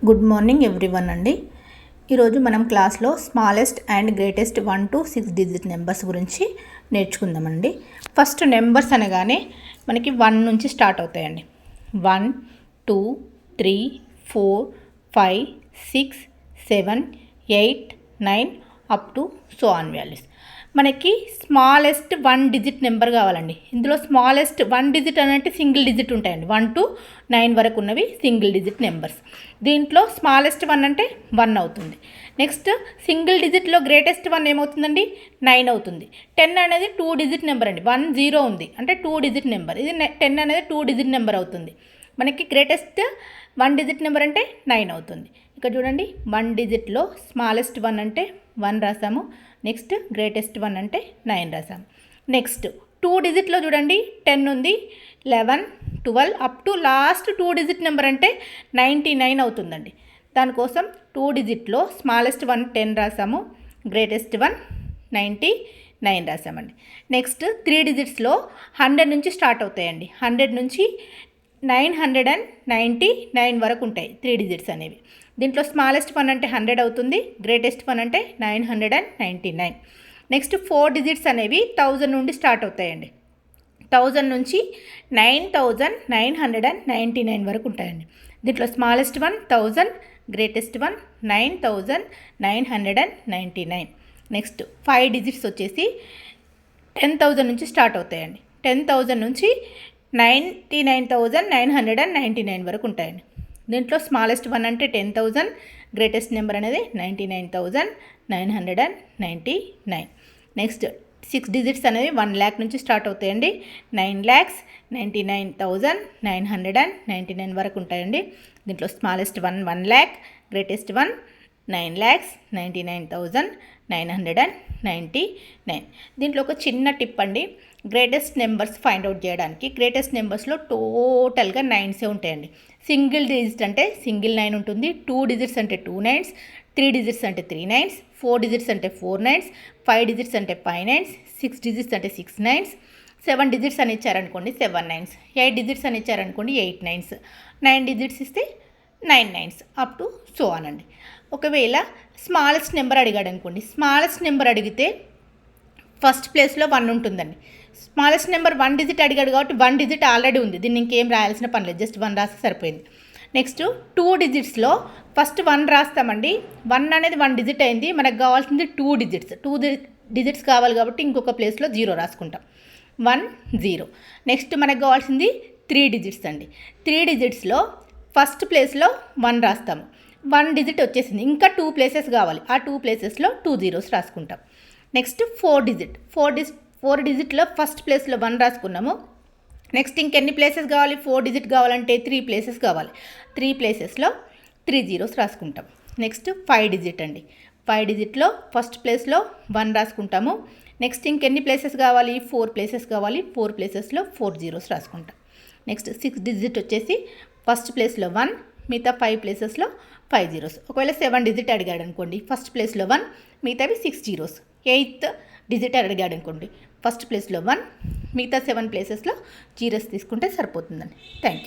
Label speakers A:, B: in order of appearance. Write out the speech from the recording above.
A: Good morning everyone అండి. ఈరోజు మనం క్లాస్లో smallest and greatest 1 to 6 digit numbers గురించి నేర్చుకుందామండి. ఫస్ట్ నెంబర్స్ అనగానే మనకి 1 నుంచి స్టార్ట్ అవుతాయండి. 1 2 3 4 5 6 7 8 9 up to so on values. మనకి స్మాలెస్ట్ 1 డిజిట్ నెంబర్ కావాలండి. ఇందులో స్మాలెస్ట్ 1 డిజిట్ అంటే సింగిల్ డిజిట్ ఉంటాయండి. 1 to 9 వరకు ఉన్నవి సింగిల్ డిజిట్ నెంబర్స్. దీంట్లో స్మాలెస్ట్ 1 అంటే 1 అవుతుంది. నెక్స్ట్ సింగిల్ డిజిట్లో గ్రేటెస్ట్ 1 ఏమవుతుందండి? 9 అవుతుంది. 10 అనేది 2 డిజిట్ నెంబర్ అండి. 1 0 ఉంది అంటే 2 డిజిట్ నెంబర్. ఇది 10 అనేది 2 డిజిట్ నెంబర్ అవుతుంది. మనకి గ్రేటెస్ట్ 1 డిజిట్ నెంబర్ అంటే 9 అవుతుంది. ఇక్కడ చూడండి, 1 డిజిట్లో స్మాలెస్ట్ 1 అంటే 1 రాసాము. నెక్స్ట్ గ్రేటెస్ట్ 1 అంటే 9 రాసాము. నెక్స్ట్ 2 డిజిట్లో చూడండి, 10 ఉంది, 11 12 up to last 2 digit number అంటే 99 అవుతుందండి. దానికోసం 2 డిజిట్లో స్మాలెస్ట్ 1 10 రాసాము, గ్రేటెస్ట్ 1 99 రాసామండి. నెక్స్ట్ 3 డిజిట్స్లో 100 నుంచి స్టార్ట్ అవుతాయండి. 100 నుంచి 999 వరకు ఉంటాయి 3 డిజిట్స్ అనేవి. దీంట్లో స్మాలెస్ట్ 1 అంటే 100 అవుతుంది, గ్రేటెస్ట్ 1 అంటే 999. నెక్స్ట్ 4 డిజిట్స్ అనేవి 1000 నుండి స్టార్ట్ అవుతాయండి. 1000 నుంచి 9999 వరకు ఉంటాయండి. దీంట్లో స్మాలెస్ట్ 1 1000, గ్రేటెస్ట్ 1 9999. నెక్స్ట్ 5 డిజిట్స్ వచ్చేసి 10,000 నుంచి స్టార్ట్ అవుతాయండి. 10,000 నుంచి 99,999 వరకు ఉంటాయండి. దీంట్లో స్మాలెస్ట్ 1 అంటే 10,000, గ్రేటెస్ట్ నెంబర్ అనేది 99,999. నెక్స్ట్ 6 డిజిట్స్ అనేవి 1 lakh నుంచి స్టార్ట్ అవుతాయండి. 9,99,999 వరకు ఉంటాయండి. దీంట్లో స్మాలెస్ట్ 1 1 lakh, గ్రేటెస్ట్ 1 9,99,999. దీంట్లో ఒక చిన్న టిప్ అండి, గ్రేటెస్ట్ నెంబర్స్ ఫైండ్ అవుట్ చేయడానికి. గ్రేటెస్ట్ నెంబర్స్లో టోటల్గా 9 ఉంటాయండి. సింగిల్ డిజిట్ అంటే సింగిల్ 9 ఉంటుంది, 2 డిజిట్స్ అంటే 2 9s, 3 డిజిట్స్ అంటే 3 9s, 4 డిజిట్స్ అంటే 4 9s, 5 డిజిట్స్ అంటే 5 9s, 6 డిజిట్స్ అంటే 6 9s, 7 డిజిట్స్ అని ఇచ్చారనుకోండి 7 9s, 8 డిజిట్స్ అని ఇచ్చారనుకోండి 8 9s, 9 డిజిట్స్ ఇస్తే 9 9s up to so on అండి. ఒకవేళ స్మాలెస్ట్ నెంబర్ అడిగాడు అనుకోండి, స్మాలెస్ట్ నెంబర్ అడిగితే ఫస్ట్ ప్లేస్లో 1 ఉంటుందండి. స్మాలెస్ట్ నెంబర్ 1 డిజిట్ అడిగాడు కాబట్టి 1 డిజిట్ ఆల్రెడీ ఉంది, దీన్ని ఇంకేం రాయాల్సిన పని లేదు, జస్ట్ 1 రాస్తే సరిపోయింది. Next 2 డిజిట్స్లో first 1 రాస్తామండి. 1 అనేది 1 డిజిట్ అయింది, మనకు కావాల్సింది 2 డిజిట్స్. 2 డిజిట్స్ కావాలి కాబట్టి ఇంకొక ప్లేస్లో 0 రాసుకుంటాం, 1 0. నెక్స్ట్ మనకు కావాల్సింది 3 డిజిట్స్ అండి. 3 డిజిట్స్లో ఫస్ట్ ప్లేస్లో 1 రాస్తాము, 1 డిజిట్ వచ్చేసింది, ఇంకా 2 ప్లేసెస్ కావాలి, ఆ 2 ప్లేసెస్లో 2 zeros రాసుకుంటాం. నెక్స్ట్ 4 డిజిట్లో ఫస్ట్ ప్లేస్లో 1 రాసుకున్నాము. నెక్స్ట్ ఇంకెన్ని ప్లేసెస్ కావాలి? 4 డిజిట్ కావాలంటే 3 ప్లేసెస్ కావాలి, 3 ప్లేసెస్లో 3 zeros రాసుకుంటాం. నెక్స్ట్ 5 డిజిట్ అండి. 5 డిజిట్లో ఫస్ట్ ప్లేస్లో 1 రాసుకుంటాము. నెక్స్ట్ ఇంకెన్ని ప్లేసెస్ కావాలి? 4 ప్లేసెస్ కావాలి, 4 ప్లేసెస్లో 4 zeros రాసుకుంటాం. నెక్స్ట్ 6 డిజిట్ వచ్చేసి ఫస్ట్ ప్లేస్లో 1, మిగతా 5 ప్లేసెస్లో 5 zeros. ఒకవేళ 7 డిజిట్ అడిగాడు అనుకోండి, ఫస్ట్ ప్లేస్లో 1, మిగతావి 6 zeros. 8th డిజిట్ అడిగాడు అనుకోండి, ఫస్ట్ ప్లేస్లో 1, మిగతా 7 ప్లేసెస్లో 0s తీసుకుంటే సరిపోతుందండి. Thank you.